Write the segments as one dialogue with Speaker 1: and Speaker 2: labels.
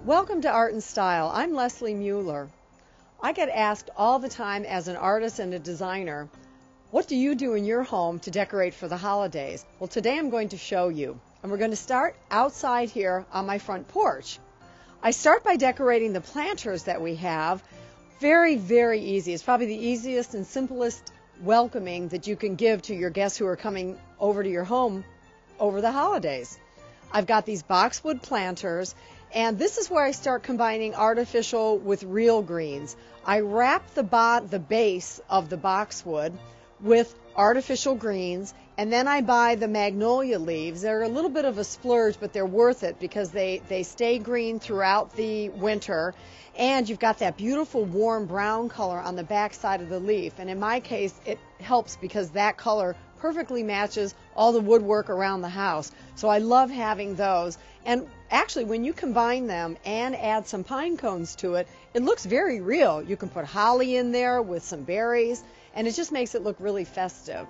Speaker 1: Welcome to Art and Style. I'm Leslie Mueller. I get asked all the time as an artist and a designer, what do you do in your home to decorate for the holidays? Well, today I'm going to show you. And we're going to start outside here on my front porch. I start by decorating the planters that we have. Very, very easy. It's probably the easiest and simplest welcoming that you can give to your guests who are coming over to your home over the holidays. I've got these boxwood planters, and this is where I start combining artificial with real greens. I wrap the base of the boxwood with artificial greens, and then I buy the magnolia leaves. They're a little bit of a splurge, but they're worth it because they stay green throughout the winter, and you've got that beautiful warm brown color on the back side of the leaf. And in my case, it helps because that color perfectly matches all the woodwork around the house. So I love having those. And actually, when you combine them and add some pine cones to it, it looks very real. You can put holly in there with some berries, and it just makes it look really festive.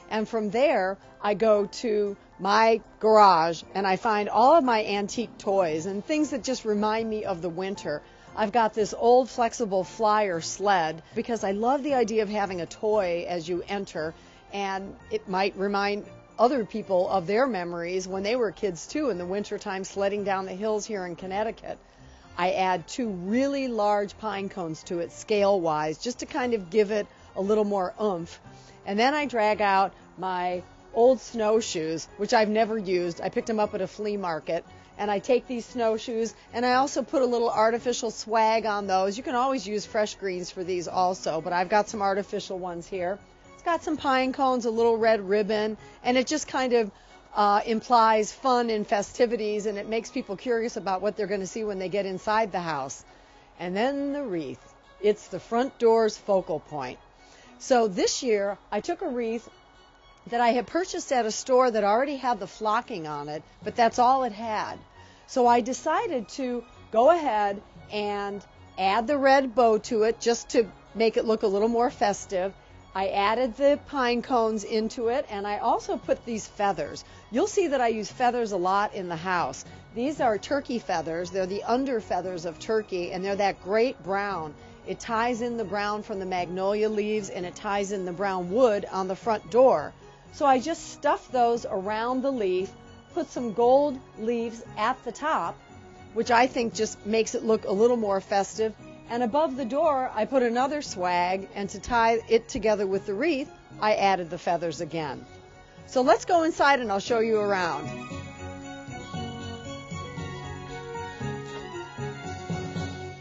Speaker 1: And from there, I go to my garage and I find all of my antique toys and things that just remind me of the winter. I've got this old flexible flyer sled because I love the idea of having a toy as you enter, and it might remind other people of their memories when they were kids too in the wintertime sledding down the hills here in Connecticut. I add 2 really large pine cones to it scale-wise just to kind of give it a little more oomph. And then I drag out my old snowshoes, which I've never used. I picked them up at a flea market. And I take these snowshoes, and I also put a little artificial swag on those. You can always use fresh greens for these also, but I've got some artificial ones here. It's got some pine cones, a little red ribbon, and it just kind of implies fun and festivities, and it makes people curious about what they're going to see when they get inside the house. And then the wreath. It's the front door's focal point. So this year, I took a wreath that I had purchased at a store that already had the flocking on it, but that's all it had. So I decided to go ahead and add the red bow to it just to make it look a little more festive. I added the pine cones into it, and I also put these feathers. You'll see that I use feathers a lot in the house. These are turkey feathers. They're the under feathers of turkey, and they're that great brown. It ties in the brown from the magnolia leaves, and it ties in the brown wood on the front door. So I just stuffed those around the leaf, put some gold leaves at the top, which I think just makes it look a little more festive. And above the door, I put another swag, and to tie it together with the wreath, I added the feathers again. So let's go inside and I'll show you around.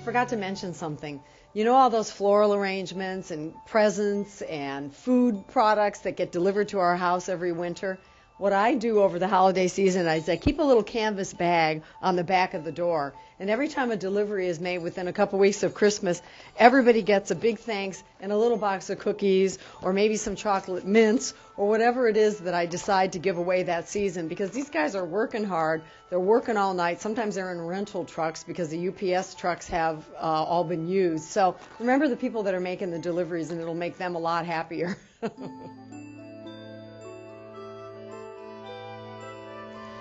Speaker 1: Forgot to mention something. You know all those floral arrangements and presents and food products that get delivered to our house every winter? What I do over the holiday season is I keep a little canvas bag on the back of the door. And every time a delivery is made within a couple weeks of Christmas, everybody gets a big thanks and a little box of cookies or maybe some chocolate mints or whatever it is that I decide to give away that season, because these guys are working hard. They're working all night. Sometimes they're in rental trucks because the UPS trucks have all been used. So remember the people that are making the deliveries, and it'll make them a lot happier.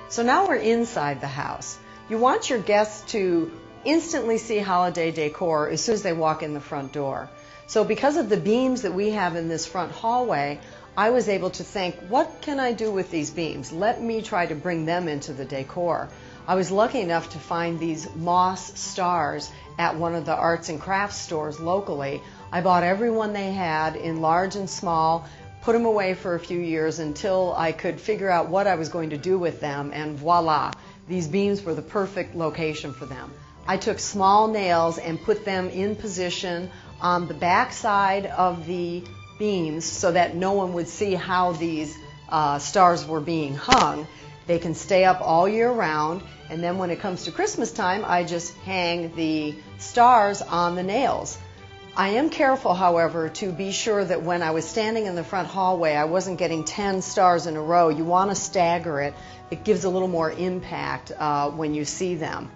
Speaker 1: So now we're inside the house. You want your guests to instantly see holiday decor as soon as they walk in the front door. So because of the beams that we have in this front hallway, I was able to think, what can I do with these beams? Let me try to bring them into the decor. I was lucky enough to find these moss stars at one of the arts and crafts stores locally. I bought every one they had in large and small, put them away for a few years until I could figure out what I was going to do with them, and voila, these beams were the perfect location for them. I took small nails and put them in position on the back side of the beams so that no one would see how these stars were being hung. They can stay up all year round, and then when it comes to Christmas time, I just hang the stars on the nails. I am careful, however, to be sure that when I was standing in the front hallway, I wasn't getting 10 stars in a row. You want to stagger it. It gives a little more impact when you see them.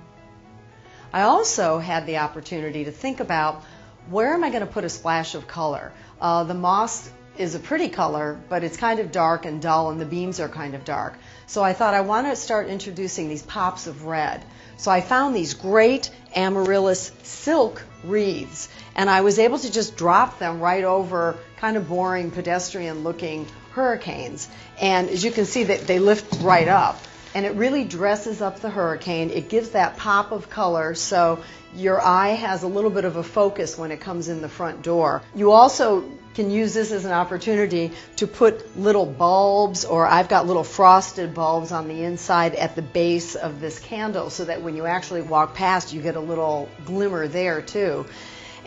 Speaker 1: I also had the opportunity to think about, where am I going to put a splash of color? The moss is a pretty color, but it's kind of dark and dull, and the beams are kind of dark. So I thought I want to start introducing these pops of red. So I found these great amaryllis silk wreaths, and I was able to just drop them right over kind of boring pedestrian looking hurricanes. And as you can see, they lift right up, and it really dresses up the hurricane. It gives that pop of color so your eye has a little bit of a focus when it comes in the front door. You also can use this as an opportunity to put little bulbs, or I've got little frosted bulbs on the inside at the base of this candle so that when you actually walk past you get a little glimmer there too.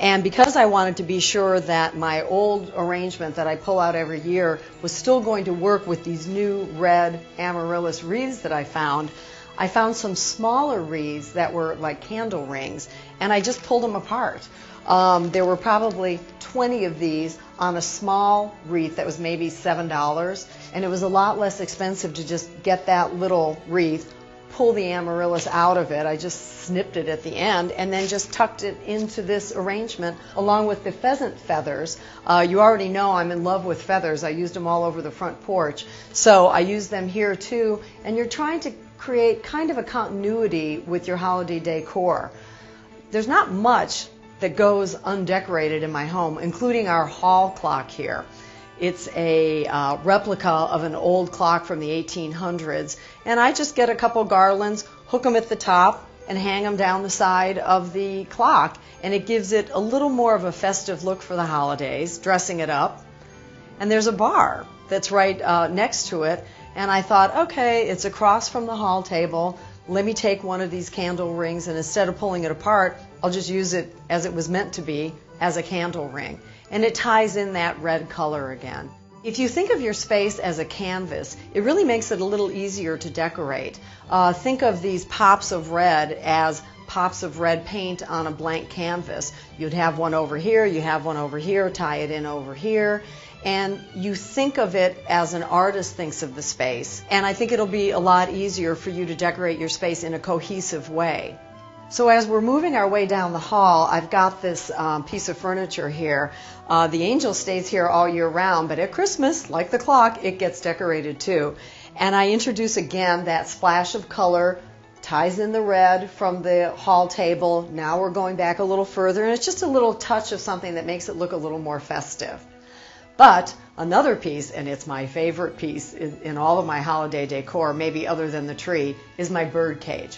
Speaker 1: And because I wanted to be sure that my old arrangement that I pull out every year was still going to work with these new red amaryllis wreaths that I found some smaller wreaths that were like candle rings, and I just pulled them apart. There were probably 20 of these on a small wreath that was maybe $7, and it was a lot less expensive to just get that little wreath, pull the amaryllis out of it. I just snipped it at the end and then just tucked it into this arrangement along with the pheasant feathers. You already know I'm in love with feathers. I used them all over the front porch. So I used them here too, and you're trying to create kind of a continuity with your holiday decor. There's not much that goes undecorated in my home, including our hall clock here. It's a replica of an old clock from the 1800s, and I just get a couple garlands, hook them at the top, and hang them down the side of the clock, and it gives it a little more of a festive look for the holidays, dressing it up. And there's a bar that's right next to it, and I thought, okay, it's across from the hall table. Let me take one of these candle rings, and instead of pulling it apart, I'll just use it as it was meant to be, as a candle ring. And it ties in that red color again. If you think of your space as a canvas, it really makes it a little easier to decorate. Think of these pops of red as pops of red paint on a blank canvas. You'd have one over here, you have one over here, tie it in over here, and you think of it as an artist thinks of the space. And I think it'll be a lot easier for you to decorate your space in a cohesive way. So as we're moving our way down the hall, I've got this piece of furniture here. The angel stays here all year round, but at Christmas, like the clock, it gets decorated too. And I introduce again that splash of color, ties in the red from the hall table. Now we're going back a little further, and it's just a little touch of something that makes it look a little more festive. But another piece, and it's my favorite piece in all of my holiday decor, maybe other than the tree, is my bird cage.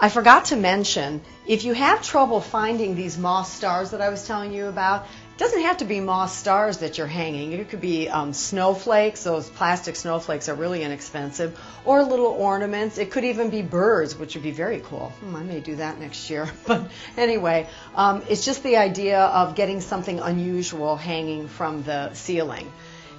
Speaker 1: I forgot to mention, if you have trouble finding these moss stars that I was telling you about, it doesn't have to be moss stars that you're hanging. It could be snowflakes. Those plastic snowflakes are really inexpensive. Or little ornaments. It could even be birds, which would be very cool. I may do that next year. But anyway, it's just the idea of getting something unusual hanging from the ceiling.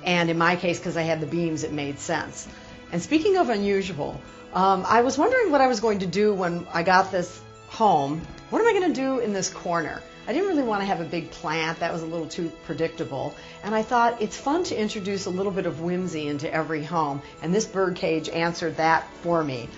Speaker 1: And in my case, because I had the beams, it made sense. And speaking of unusual, I was wondering what I was going to do when I got this home. What am I going to do in this corner? I didn't really want to have a big plant. That was a little too predictable. And I thought it's fun to introduce a little bit of whimsy into every home. And this bird cage answered that for me.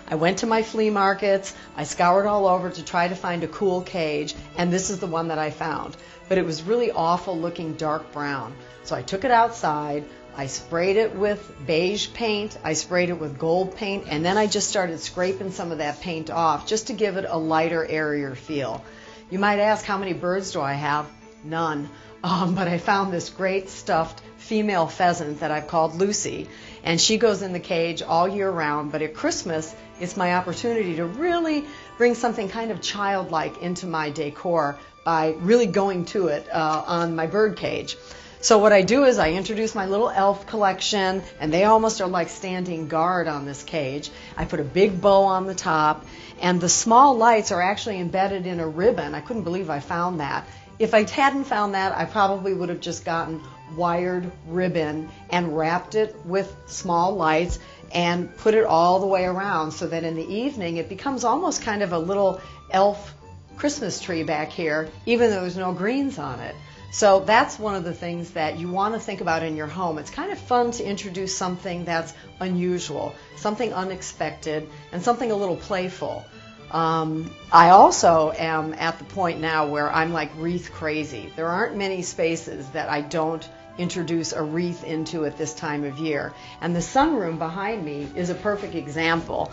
Speaker 1: I went to my flea markets. I scoured all over to try to find a cool cage. And this is the one that I found. But it was really awful looking dark brown. So I took it outside. I sprayed it with beige paint, I sprayed it with gold paint, and then I just started scraping some of that paint off just to give it a lighter, airier feel. You might ask, how many birds do I have? None. But I found this great stuffed female pheasant that I've called Lucy, and she goes in the cage all year round, but at Christmas it's my opportunity to really bring something kind of childlike into my decor by really going to it on my bird cage. So what I do is I introduce my little elf collection, and they almost are like standing guard on this cage. I put a big bow on the top, and the small lights are actually embedded in a ribbon. I couldn't believe I found that. If I hadn't found that, I probably would have just gotten wired ribbon and wrapped it with small lights and put it all the way around so that in the evening it becomes almost kind of a little elf Christmas tree back here, even though there's no greens on it. So that's one of the things that you want to think about in your home. It's kind of fun to introduce something that's unusual, something unexpected, and something a little playful. I also am at the point now where I'm like wreath crazy. There aren't many spaces that I don't introduce a wreath into it this time of year. And the sunroom behind me is a perfect example.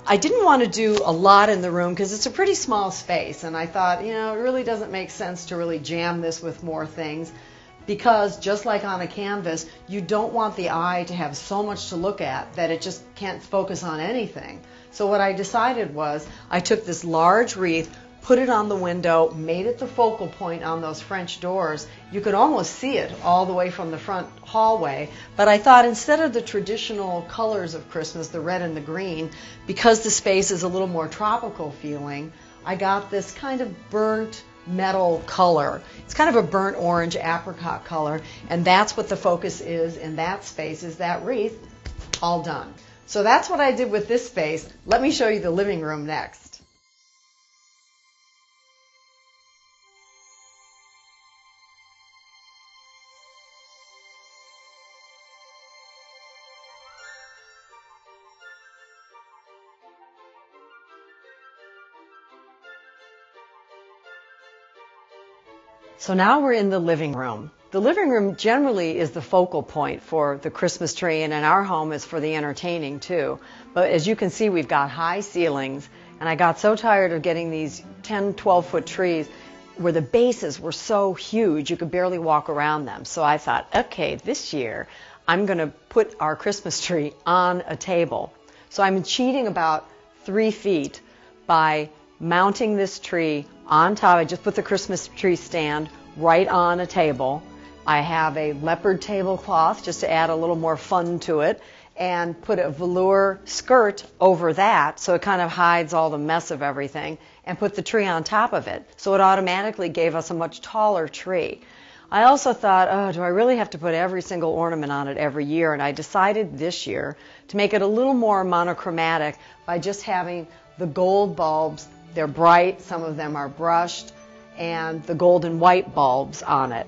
Speaker 1: I didn't want to do a lot in the room because it's a pretty small space, and I thought, it really doesn't make sense to really jam this with more things, because just like on a canvas, you don't want the eye to have so much to look at that it just can't focus on anything. So what I decided was I took this large wreath, put it on the window, made it the focal point on those French doors. You could almost see it all the way from the front hallway. But I thought instead of the traditional colors of Christmas, the red and the green, because the space is a little more tropical feeling, I got this kind of burnt metal color. It's kind of a burnt orange apricot color, and that's what the focus is in that space, is that wreath. All done. So that's what I did with this space. Let me show you the living room next. So now we're in the living room. The living room generally is the focal point for the Christmas tree, and in our home is for the entertaining too. But as you can see, we've got high ceilings, and I got so tired of getting these 10, 12-foot trees where the bases were so huge you could barely walk around them. So I thought, okay, this year I'm going to put our Christmas tree on a table. So I'm cheating about 3 feet by mounting this tree on top. I just put the Christmas tree stand right on a table. I have a leopard tablecloth just to add a little more fun to it, and put a velour skirt over that so it kind of hides all the mess of everything, and put the tree on top of it. So it automatically gave us a much taller tree. I also thought, oh, do I really have to put every single ornament on it every year? And I decided this year to make it a little more monochromatic by just having the gold bulbs. They're bright, some of them are brushed, and the gold and white bulbs on it.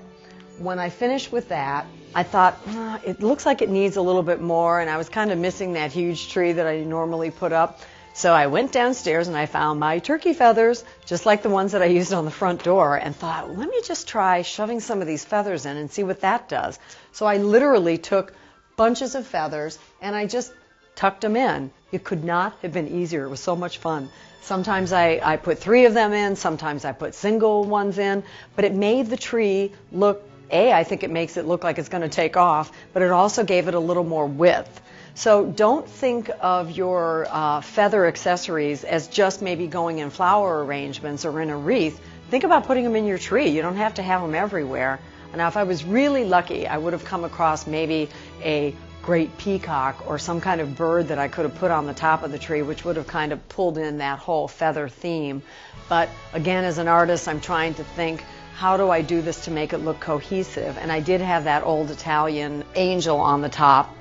Speaker 1: When I finished with that, I thought, it looks like it needs a little bit more, and I was kind of missing that huge tree that I normally put up. So I went downstairs and I found my turkey feathers, just like the ones that I used on the front door, and thought, let me just try shoving some of these feathers in and see what that does. So I literally took bunches of feathers and I just tucked them in. It could not have been easier. It was so much fun. Sometimes I put 3 of them in, sometimes I put single ones in, but it made the tree look, I think it makes it look like it's going to take off, but it also gave it a little more width. So don't think of your feather accessories as just maybe going in flower arrangements or in a wreath. Think about putting them in your tree. You don't have to have them everywhere. Now, if I was really lucky, I would have come across maybe a great peacock or some kind of bird that I could have put on the top of the tree, which would have kind of pulled in that whole feather theme. But again, as an artist, I'm trying to think, how do I do this to make it look cohesive? And I did have that old Italian angel on the top,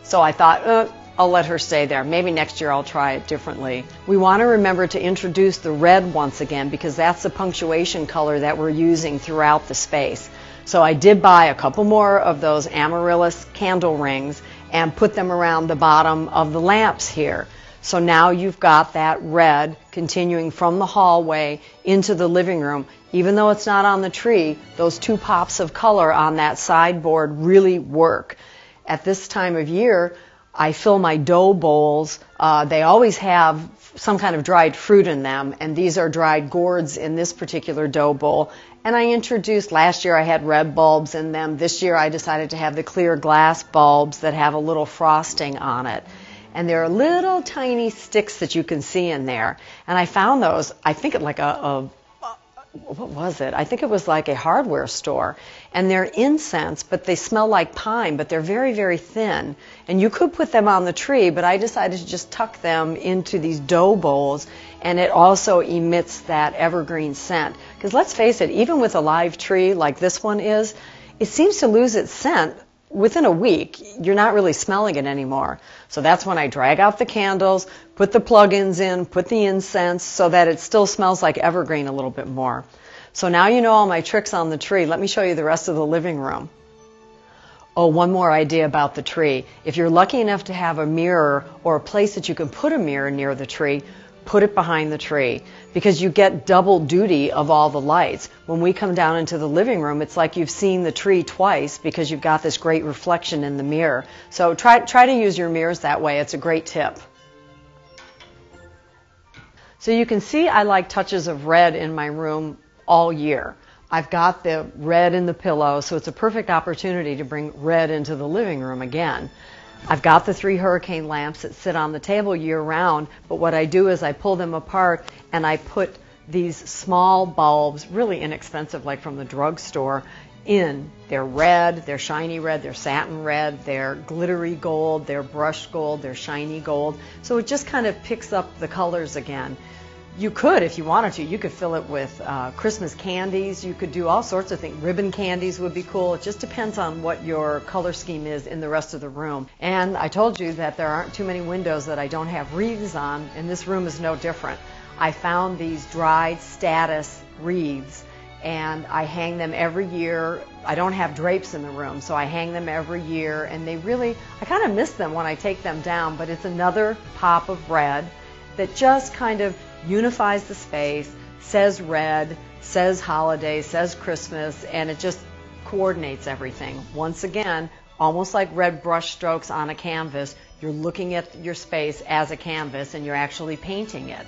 Speaker 1: so I thought, I'll let her stay there. Maybe next year I'll try it differently. We want to remember to introduce the red once again, because that's the punctuation color that we're using throughout the space. So I did buy a couple more of those amaryllis candle rings and put them around the bottom of the lamps here. So now you've got that red continuing from the hallway into the living room. Even though it's not on the tree, those 2 pops of color on that sideboard really work. At this time of year, I fill my dough bowls. They always have some kind of dried fruit in them, and these are dried gourds in this particular dough bowl. And I introduced, last year I had red bulbs in them. This year I decided to have the clear glass bulbs that have a little frosting on it. And there are little tiny sticks that you can see in there. And I found those, I think at like what was it? I think it was like a hardware store. And they're incense, but they smell like pine, but they're very, very thin. And you could put them on the tree, but I decided to just tuck them into these dough bowls, and it also emits that evergreen scent. Because let's face it, even with a live tree like this one is, it seems to lose its scent within a week. You're not really smelling it anymore. So that's when I drag out the candles, put the plug-ins in, put the incense, so that it still smells like evergreen a little bit more. So now you know all my tricks on the tree. Let me show you the rest of the living room. Oh, one more idea about the tree. If you're lucky enough to have a mirror or a place that you can put a mirror near the tree, put it behind the tree, because you get double duty of all the lights. When we come down into the living room, it's like you've seen the tree twice because you've got this great reflection in the mirror. So try to use your mirrors that way. It's a great tip. So you can see I like touches of red in my room all year. I've got the red in the pillow, so it's a perfect opportunity to bring red into the living room again. I've got the 3 hurricane lamps that sit on the table year-round, but what I do is I pull them apart and I put these small bulbs, really inexpensive, like from the drugstore, in. They're red, they're shiny red, they're satin red, they're glittery gold, they're brushed gold, they're shiny gold. So it just kind of picks up the colors again. You could, if you wanted to, you could fill it with Christmas candies. You could do all sorts of things. Ribbon candies would be cool. It just depends on what your color scheme is in the rest of the room. And I told you that there aren't too many windows that I don't have wreaths on, and this room is no different. I found these dried statice wreaths, and I hang them every year. I don't have drapes in the room, so I hang them every year, and they really, I kind of miss them when I take them down, but it's another pop of red that just kind of unifies the space, says red, says holiday, says Christmas, and it just coordinates everything. Once again, almost like red brush strokes on a canvas, you're looking at your space as a canvas and you're actually painting it.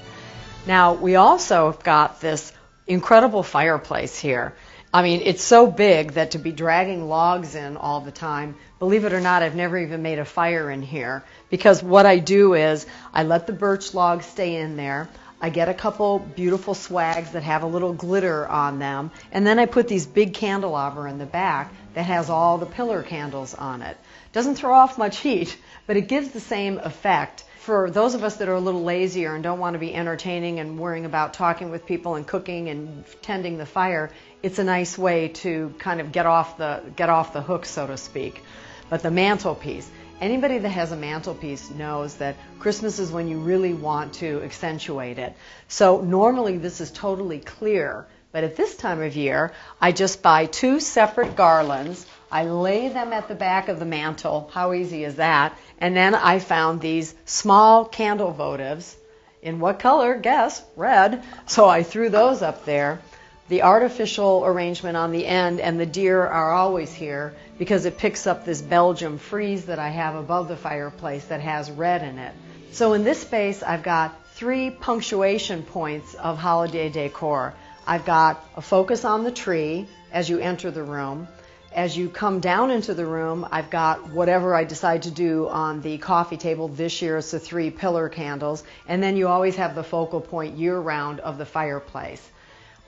Speaker 1: Now, we also have got this incredible fireplace here. I mean, it's so big that to be dragging logs in all the time, believe it or not, I've never even made a fire in here, because what I do is I let the birch logs stay in there. I get a couple beautiful swags that have a little glitter on them, and then I put these big candelabra in the back that has all the pillar candles on it. Doesn't throw off much heat, but it gives the same effect. For those of us that are a little lazier and don't want to be entertaining and worrying about talking with people and cooking and tending the fire, it's a nice way to kind of get off the hook, so to speak. But the mantelpiece, anybody that has a mantelpiece knows that Christmas is when you really want to accentuate it. So normally this is totally clear, but at this time of year, I just buy 2 separate garlands. I lay them at the back of the mantle. How easy is that? And then I found these small candle votives. In what color? Guess. Red. So I threw those up there. The artificial arrangement on the end and the deer are always here because it picks up this Belgium frieze that I have above the fireplace that has red in it. So in this space, I've got 3 punctuation points of holiday decor. I've got a focus on the tree as you enter the room. As you come down into the room, I've got whatever I decide to do on the coffee table. This year it's the 3 pillar candles. And then you always have the focal point year-round of the fireplace.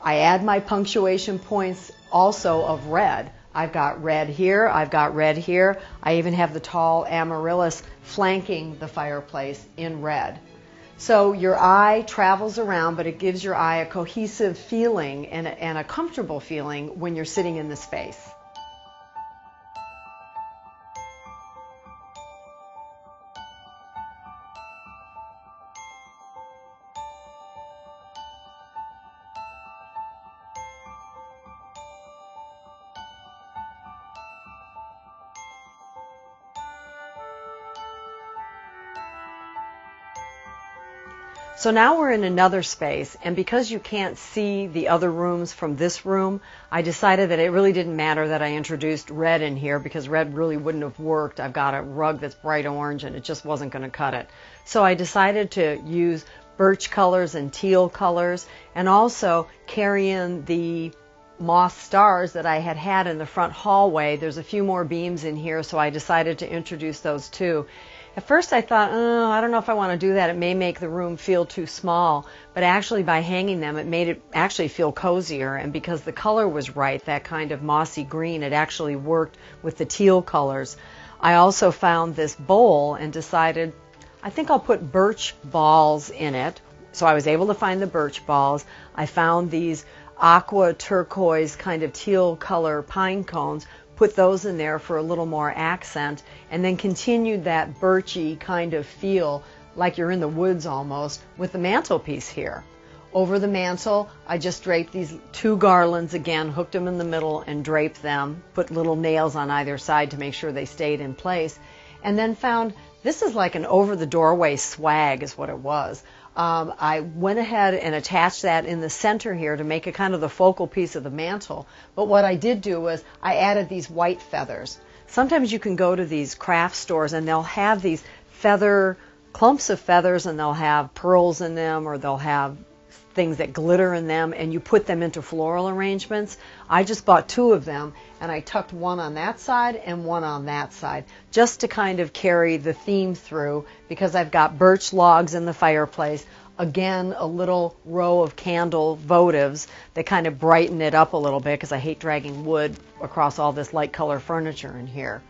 Speaker 1: I add my punctuation points also of red. I've got red here, I've got red here. I even have the tall amaryllis flanking the fireplace in red. So your eye travels around, but it gives your eye a cohesive feeling and a comfortable feeling when you're sitting in the space. So now we're in another space, and because you can't see the other rooms from this room, I decided that it really didn't matter that I introduced red in here because red really wouldn't have worked. I've got a rug that's bright orange and it just wasn't going to cut it. So I decided to use birch colors and teal colors and also carry in the moss stars that I had in the front hallway. There's a few more beams in here, so I decided to introduce those too. At first I thought, oh, I don't know if I want to do that. It may make the room feel too small. But actually by hanging them, it made it actually feel cozier. And because the color was right, that kind of mossy green, it actually worked with the teal colors. I also found this bowl and decided, I think I'll put birch balls in it. So I was able to find the birch balls. I found these aqua turquoise kind of teal color pine cones, put those in there for a little more accent, and then continued that birchy kind of feel like you're in the woods almost with the mantelpiece here. Over the mantel, I just draped these 2 garlands again, hooked them in the middle and draped them, put little nails on either side to make sure they stayed in place, and then found this is like an over the doorway swag is what it was. I went ahead and attached that in the center here to make it kind of the focal piece of the mantle. But what I did do was I added these white feathers. Sometimes you can go to these craft stores and they'll have these clumps of feathers, and they'll have pearls in them, or they'll have things that glitter in them, and you put them into floral arrangements. I just bought 2 of them, and I tucked one on that side and one on that side, just to kind of carry the theme through, because I've got birch logs in the fireplace. Again, a little row of candle votives that kind of brighten it up a little bit, because I hate dragging wood across all this light color furniture in here.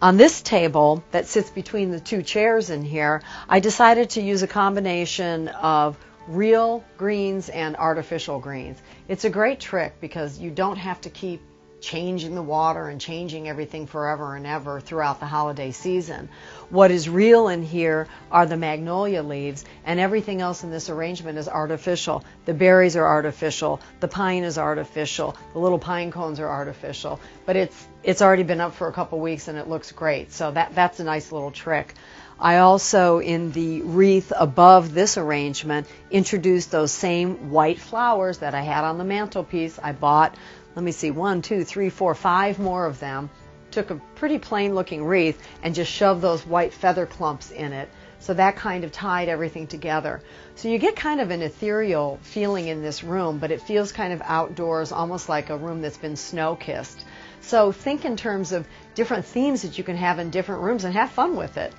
Speaker 1: On this table that sits between the 2 chairs in here, I decided to use a combination of real greens and artificial greens. It's a great trick because you don't have to keep changing the water and changing everything forever and ever throughout the holiday season. What is real in here are the magnolia leaves, and everything else in this arrangement is artificial. The berries are artificial, the pine is artificial, the little pine cones are artificial, but it's already been up for a couple weeks and it looks great, so that's a nice little trick. I also, in the wreath above this arrangement, introduced those same white flowers that I had on the mantelpiece. I bought, let me see, 1, 2, 3, 4, 5 more of them. Took a pretty plain looking wreath and just shoved those white feather clumps in it. So that kind of tied everything together. So you get kind of an ethereal feeling in this room, but it feels kind of outdoors, almost like a room that's been snow-kissed. So think in terms of different themes that you can have in different rooms and have fun with it.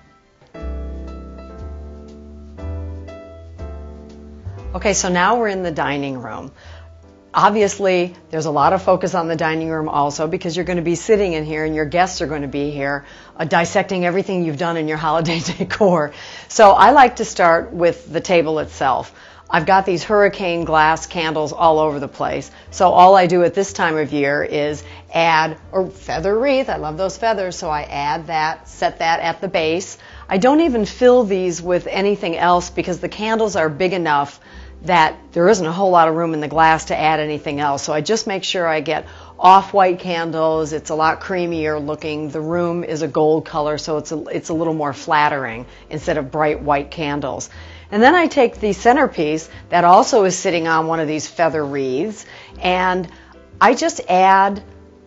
Speaker 1: Okay, so now we're in the dining room. Obviously, there's a lot of focus on the dining room also, because you're going to be sitting in here and your guests are going to be here dissecting everything you've done in your holiday decor. So I like to start with the table itself. I've got these hurricane glass candles all over the place. So all I do at this time of year is add a feather wreath. I love those feathers, so I add that, set that at the base. I don't even fill these with anything else because the candles are big enough that there isn't a whole lot of room in the glass to add anything else. So I just make sure I get off-white candles. It's a lot creamier looking. The room is a gold color, so it's a little more flattering instead of bright white candles. And then I take the centerpiece that also is sitting on one of these feather wreaths, and I just add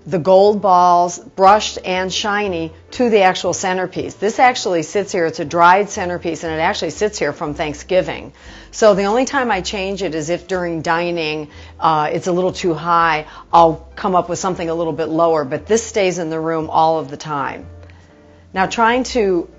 Speaker 1: the gold balls, brushed and shiny, to the actual centerpiece. This actually sits here. It's a dried centerpiece, and it actually sits here from Thanksgiving. So the only time I change it is if during dining it's a little too high. I'll come up with something a little bit lower, but this stays in the room all of the time. Now, trying to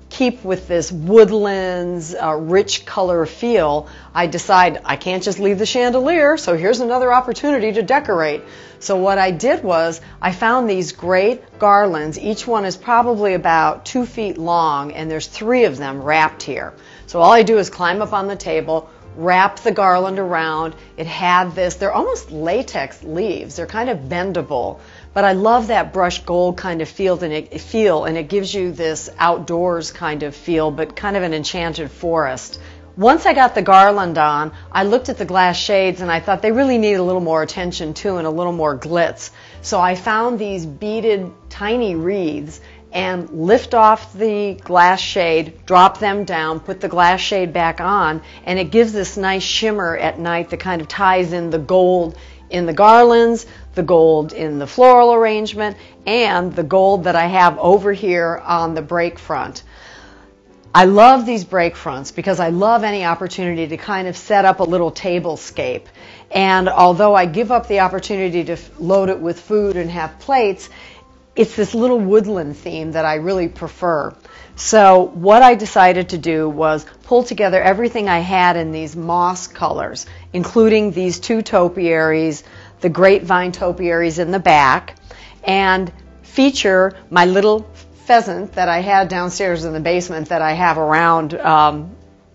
Speaker 1: keep with this woodlands, rich color feel, I decide I can't just leave the chandelier, so here's another opportunity to decorate. So what I did was I found these great garlands. Each one is probably about 2 feet long, and there's 3 of them wrapped here. So all I do is climb up on the table, wrap the garland around. It had this, they're almost latex leaves. They're kind of bendable. But I love that brushed gold kind of feel, and it gives you this outdoors kind of feel, but kind of an enchanted forest. Once I got the garland on, I looked at the glass shades and I thought they really need a little more attention too, and a little more glitz. So I found these beaded tiny wreaths and lift off the glass shade, drop them down, put the glass shade back on, and it gives this nice shimmer at night that kind of ties in the gold in the garlands, the gold in the floral arrangement, and the gold that I have over here on the break front. I love these break fronts because I love any opportunity to kind of set up a little tablescape. And although I give up the opportunity to load it with food and have plates, it's this little woodland theme that I really prefer. So what I decided to do was pull together everything I had in these moss colors, including these 2 topiaries, the grapevine topiaries in the back, and feature my little pheasant that I had downstairs in the basement that I have around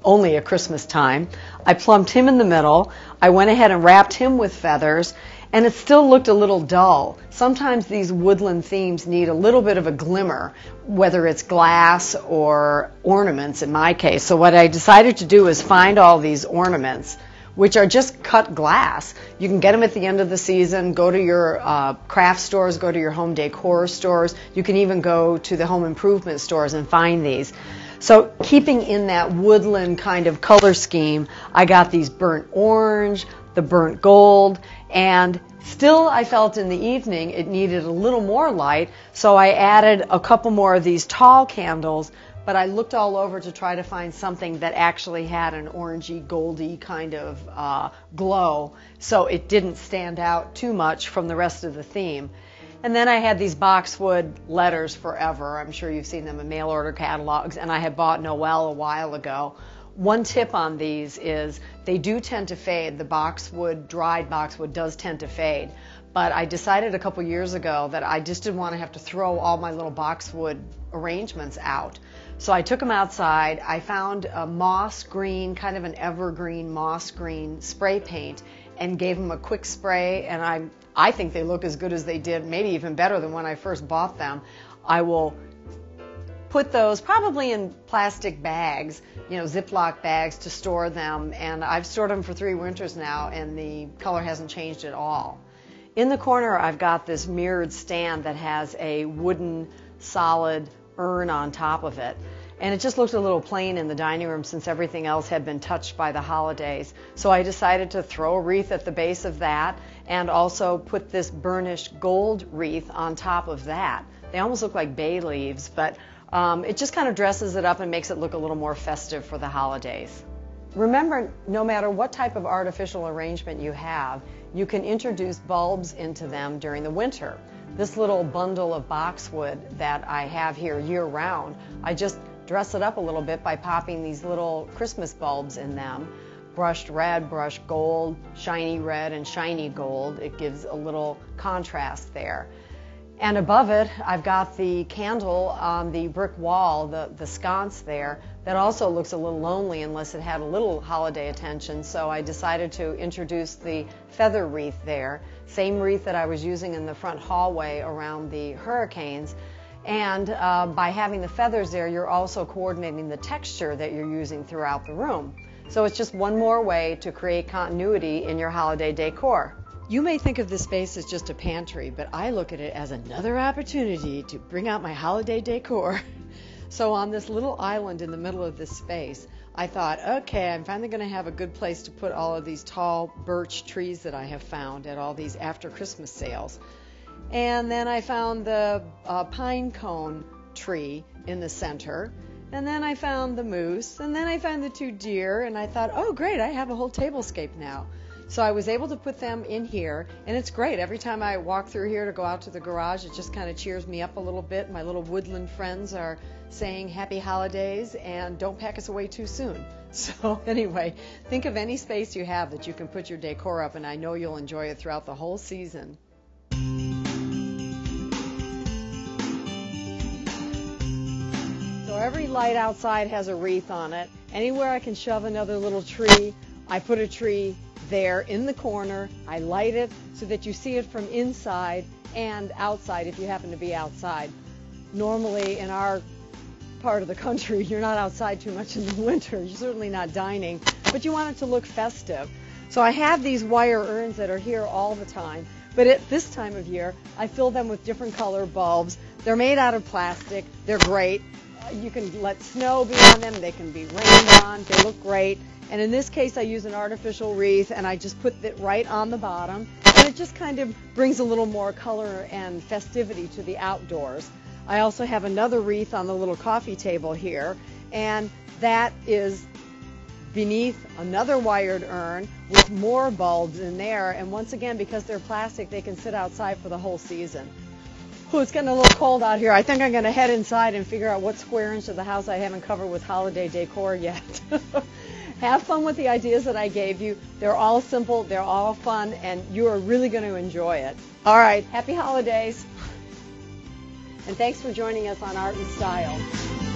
Speaker 1: only at Christmas time. I plumped him in the middle. I went ahead and wrapped him with feathers, and it still looked a little dull. Sometimes these woodland themes need a little bit of a glimmer, whether it's glass or ornaments in my case. So what I decided to do is find all these ornaments, which are just cut glass. You can get them at the end of the season. Go to your craft stores, go to your home decor stores. You can even go to the home improvement stores and find these. So keeping in that woodland kind of color scheme, I got these burnt orange, the burnt gold, and still I felt in the evening it needed a little more light, so I added a couple more of these tall candles, but I looked all over to try to find something that actually had an orangey, goldy kind of glow, so it didn't stand out too much from the rest of the theme. And then I had these boxwood letters forever. I'm sure you've seen them in mail order catalogs, and I had bought Noel a while ago. One tip on these is they do tend to fade. The boxwood, dried boxwood, does tend to fade. But I decided a couple years ago that I just didn't want to have to throw all my little boxwood arrangements out. So I took them outside. I found a moss green, kind of an evergreen moss green spray paint, and gave them a quick spray, and I think they look as good as they did, maybe even better than when I first bought them. I will put those probably in plastic bags, Ziploc bags to store them, and I've stored them for 3 winters now, and the color hasn't changed at all. In the corner, I've got this mirrored stand that has a wooden solid urn on top of it. And it just looked a little plain in the dining room since everything else had been touched by the holidays. So I decided to throw a wreath at the base of that and also put this burnished gold wreath on top of that. They almost look like bay leaves, but it just kind of dresses it up and makes it look a little more festive for the holidays. Remember, no matter what type of artificial arrangement you have, you can introduce bulbs into them during the winter. This little bundle of boxwood that I have here year-round, I just dress it up a little bit by popping these little Christmas bulbs in them. Brushed red, brushed gold, shiny red, and shiny gold. It gives a little contrast there. And above it, I've got the candle on the brick wall, the sconce there, that also looks a little lonely unless it had a little holiday attention. So I decided to introduce the feather wreath there, same wreath that I was using in the front hallway around the hurricanes. And by having the feathers there, you're also coordinating the texture that you're using throughout the room. So it's just one more way to create continuity in your holiday decor. You may think of this space as just a pantry, but I look at it as another opportunity to bring out my holiday decor. So on this little island in the middle of this space, I thought, okay, I'm finally going to have a good place to put all of these tall birch trees that I have found at all these after Christmas sales. And then I found the pine cone tree in the center. And then I found the moose. And then I found the 2 deer. And I thought, oh, great, I have a whole tablescape now. So I was able to put them in here. And it's great. Every time I walk through here to go out to the garage, it just kind of cheers me up a little bit. My little woodland friends are saying happy holidays and don't pack us away too soon. So anyway, think of any space you have that you can put your decor up, and I know you'll enjoy it throughout the whole season. So every light outside has a wreath on it. Anywhere I can shove another little tree, I put a tree there in the corner. I light it so that you see it from inside and outside if you happen to be outside. Normally in our part of the country, you're not outside too much in the winter. You're certainly not dining, but you want it to look festive. So I have these wire urns that are here all the time, but at this time of year, I fill them with different color bulbs. They're made out of plastic. They're great. You can let snow be on them. They can be rained on. They look great. And in this case, I use an artificial wreath, and I just put it right on the bottom. And it just kind of brings a little more color and festivity to the outdoors. I also have another wreath on the little coffee table here, and that is beneath another wired urn with more bulbs in there. And once again, because they're plastic, they can sit outside for the whole season. Oh, it's getting a little cold out here. I think I'm going to head inside and figure out what square inch of the house I haven't covered with holiday decor yet. Have fun with the ideas that I gave you. They're all simple, they're all fun, and you are really going to enjoy it. All right, happy holidays. And thanks for joining us on Art and Style.